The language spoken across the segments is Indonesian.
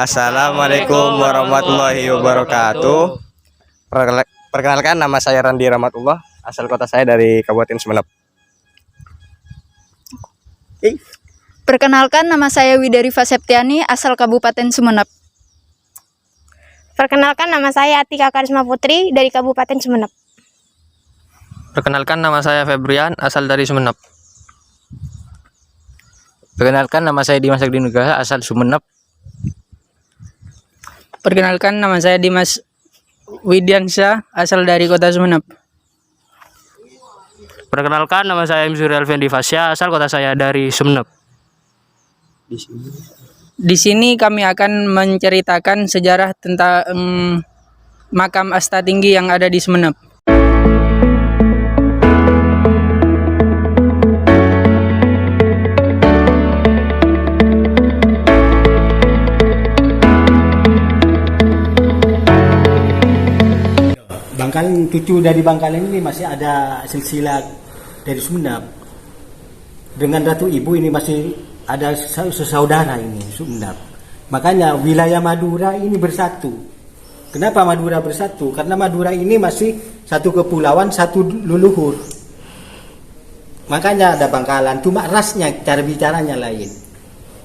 Assalamualaikum warahmatullahi wabarakatuh. Perkenalkan, nama saya Randi Rahmatullah, asal kota saya dari Kabupaten Sumeneb. Perkenalkan, nama saya Widarifa Septiani, asal Kabupaten Sumeneb. Perkenalkan, nama saya Atika Karisma Putri dari Kabupaten Sumeneb. Perkenalkan, nama saya Febrian, asal dari Sumeneb. Perkenalkan, nama saya Dimas Agdi Nugraha, asal Sumeneb. Perkenalkan, nama saya Dimas Widiansyah, asal dari kota Sumeneb. Perkenalkan, nama saya Imsuri Alfendi Fasya, asal kota saya dari Sumeneb. Di sini kami akan menceritakan sejarah tentang makam Asta Tinggi yang ada di Sumeneb. Bangkalan, cucu dari Bangkalan ini masih ada silsilah dari Sumeneb. Dengan Ratu Ibu ini masih ada sesaudara ini Sumeneb. Makanya wilayah Madura ini bersatu. Kenapa Madura bersatu? Karena Madura ini masih satu kepulauan, satu leluhur. Makanya ada Bangkalan, cuma rasnya, cara bicaranya lain.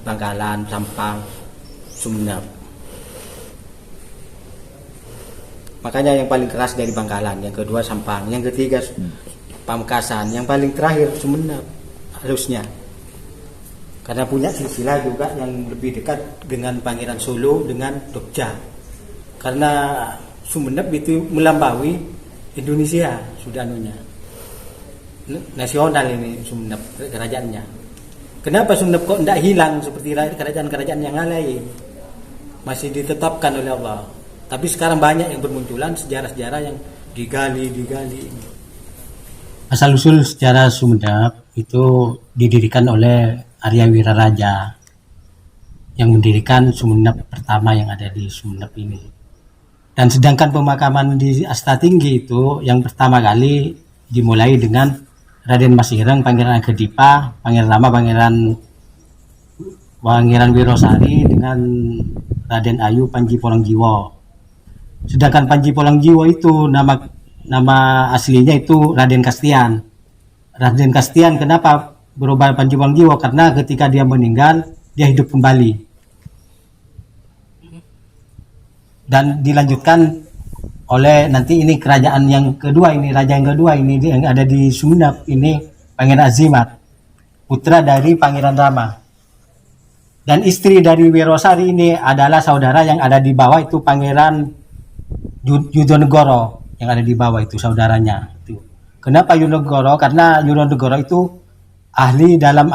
Bangkalan, Sampang, Sumeneb. Makanya yang paling keras dari Bangkalan, yang kedua Sampang, yang ketiga Pamekasan, yang paling terakhir Sumeneb harusnya. Karena punya silsilah juga yang lebih dekat dengan Pangeran Solo dengan Jogja. Karena Sumeneb itu melampaui Indonesia sudah nasional ini Sumeneb kerajaannya. Kenapa Sumeneb kok tidak hilang seperti kerajaan-kerajaan yang lain? Masih ditetapkan oleh Allah. Tapi sekarang banyak yang bermunculan sejarah-sejarah yang digali. Asal-usul sejarah Sumeneb itu didirikan oleh Arya Wiraraja yang mendirikan Sumeneb pertama yang ada di Sumeneb ini. Dan sedangkan pemakaman di Asta Tinggi itu yang pertama kali dimulai dengan Raden Mas Ireng, Pangeran Agedipa, Pangeran Rama, Pangeran Wirosari dengan Raden Ayu Panji Polongjiwo. Sedangkan Panji Polongjiwo itu nama aslinya itu Raden Kastian. Raden Kastian kenapa berubah Panji Polongjiwo? Karena ketika dia meninggal, dia hidup kembali. Dan dilanjutkan oleh nanti ini kerajaan yang kedua ini, raja yang kedua ini yang ada di Sumeneb ini Pangeran Azimat, putra dari Pangeran Rama. Dan istri dari Wirosari ini adalah saudara yang ada di bawah itu Pangeran Yudonegoro yang ada di bawah itu saudaranya itu. Kenapa Yudonegoro? Karena Yudonegoro itu ahli dalam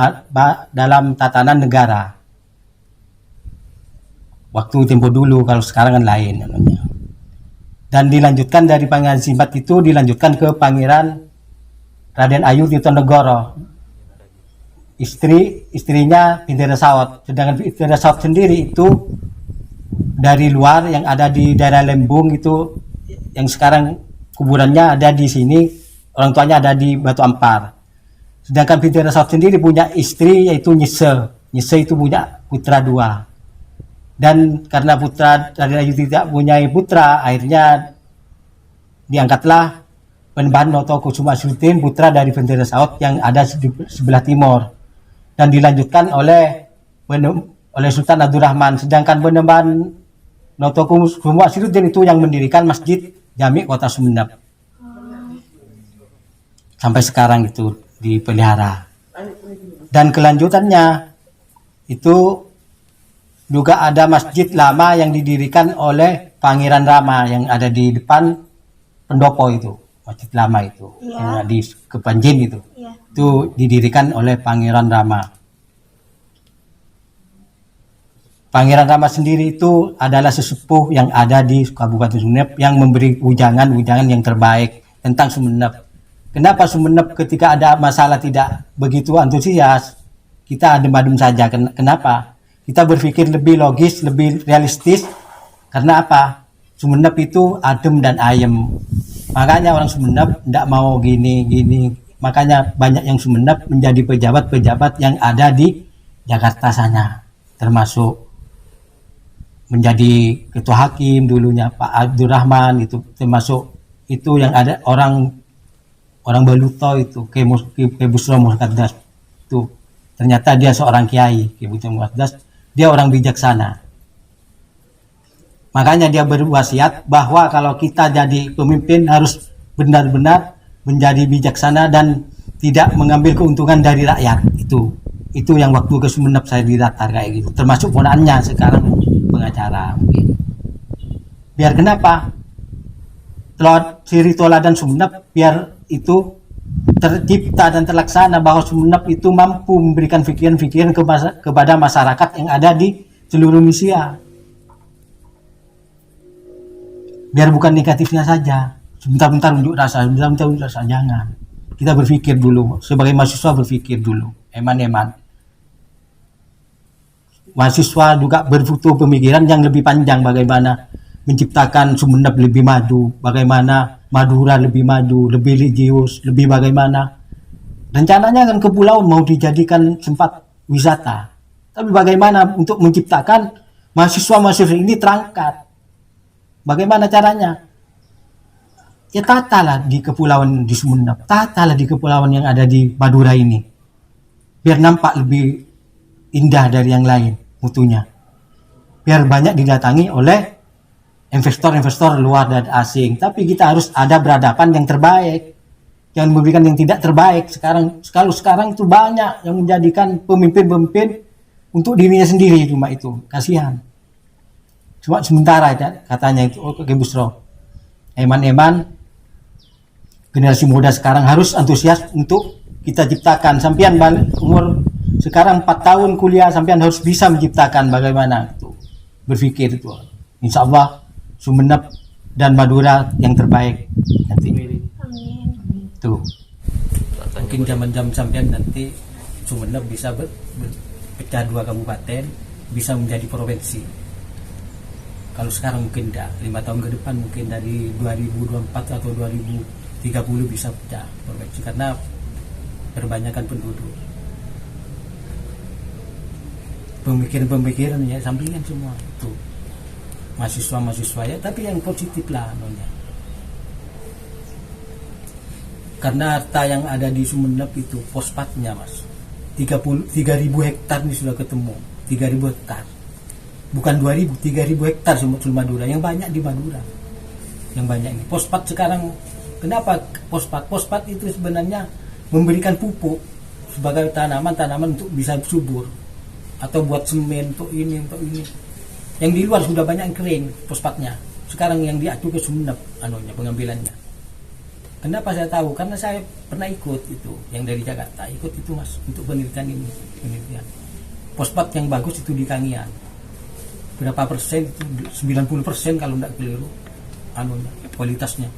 tatanan negara. Waktu tempo dulu, kalau sekarang kan lain namanya. Dan dilanjutkan dari Pangeran Simbat itu dilanjutkan ke Pangeran Raden Ayu Tirtonegoro. Istrinya Bintara Saot. Sedangkan Bintara Saot sendiri itu dari luar yang ada di daerah Lembung itu, yang sekarang kuburannya ada di sini, orang tuanya ada di Batu Ampar. Sedangkan Bintara Saot sendiri punya istri yaitu Nyese. Nyese itu punya putra dua. Dan karena putra Raden Ayu tidak punya putra, akhirnya diangkatlah Penembahan Noto Kusuma Asruddin, putra dari Bintara Saot yang ada di sebelah timur. Dan dilanjutkan oleh Sultan Abdurrahman. Sedangkan Penembahan Noto Kusuma Asruddin itu yang mendirikan Masjid Jami Kota Sumeneb. Sampai sekarang itu dipelihara. Dan kelanjutannya itu juga ada masjid lama yang didirikan oleh Pangeran Rama yang ada di depan pendopo itu. Masjid lama itu, yang di Kepanjen itu. Itu didirikan oleh Pangeran Rama. Pangeran Rama sendiri itu adalah sesepuh yang ada di Kabupaten Sumeneb yang memberi ujangan-ujangan yang terbaik tentang Sumeneb. Kenapa Sumeneb ketika ada masalah tidak begitu antusias? Kita adem-adem saja. Kenapa? Kita berpikir lebih logis, lebih realistis. Karena apa? Sumeneb itu adem dan ayem. Makanya orang Sumeneb tidak mau gini. Makanya banyak yang Sumeneb menjadi pejabat-pejabat yang ada di Jakarta sana. Termasuk menjadi ketua hakim dulunya Pak Abdurrahman, itu termasuk itu yang ada orang Baluto itu Ki Busro Muqaddas itu ternyata dia seorang kiai. Ki Busro Muqaddas dia orang bijaksana, makanya dia berwasiat bahwa kalau kita jadi pemimpin harus benar-benar menjadi bijaksana dan tidak mengambil keuntungan dari rakyat. Itu yang waktu ke Sumeneb saya didatar kayak gitu, termasuk ponakannya sekarang pengacara mungkin. Biar kenapa ciri toladan Sumeneb, biar itu tercipta dan terlaksana bahwa Sumeneb itu mampu memberikan pikiran-pikiran kepada masyarakat yang ada di seluruh Indonesia. Biar bukan negatifnya saja, sebentar-bentar unjuk rasa, jangan. Kita berpikir dulu, sebagai mahasiswa berpikir dulu, eman-eman. Mahasiswa juga berbutuh pemikiran yang lebih panjang, bagaimana menciptakan Sumeneb lebih maju, bagaimana Madura lebih maju, lebih religius, lebih bagaimana. Rencananya kan kepulauan mau dijadikan tempat wisata. Tapi bagaimana untuk menciptakan mahasiswa-mahasiswa ini terangkat? Bagaimana caranya? Ya tatalah di kepulauan di Sumeneb, tatalah di kepulauan yang ada di Madura ini. Biar nampak lebih indah dari yang lain mutunya. Biar banyak didatangi oleh investor-investor luar dan asing. Tapi kita harus ada berhadapan yang terbaik. Jangan memberikan yang tidak terbaik. Sekarang itu banyak yang menjadikan pemimpin-pemimpin untuk dirinya sendiri, cuma itu. Kasihan. Cuma sementara katanya itu. Oke, Busro. Eman-eman generasi muda sekarang harus antusias untuk kita ciptakan. Sampian umur sekarang 4 tahun kuliah, sampian harus bisa menciptakan bagaimana itu. Berpikir itu. Insya Allah Sumeneb dan Madura yang terbaik nanti. Tuh. Mungkin zaman-zaman sampean nanti Sumeneb bisa berpecah 2 kabupaten, bisa menjadi provinsi. Kalau sekarang mungkin tidak, 5 tahun ke depan mungkin dari 2024 atau 2030 bisa pecah provinsi karena perbanyakan penduduk. Pemikiran-pemikiran ya sampingan semua itu. Mahasiswa ya, tapi yang positif lah anunya. Karena harta yang ada di Sumeneb itu pospatnya Mas 3.000 hektar ini sudah ketemu. 3.000 hektar, bukan 2.000, 3.000 hektar seluruh Madura, yang banyak di Madura, yang banyak ini. Pospat sekarang, kenapa pospat itu sebenarnya memberikan pupuk sebagai tanaman untuk bisa subur atau buat semen untuk ini. Yang di luar sudah banyak yang kering pospatnya. Sekarang yang diatur ke Sumeneb pengambilannya. Kenapa saya tahu? Karena saya pernah ikut itu, yang dari Jakarta ikut itu Mas untuk penelitian ini. Pospat yang bagus itu di Kangian. Berapa persen? 90% kalau tidak keliru kualitasnya.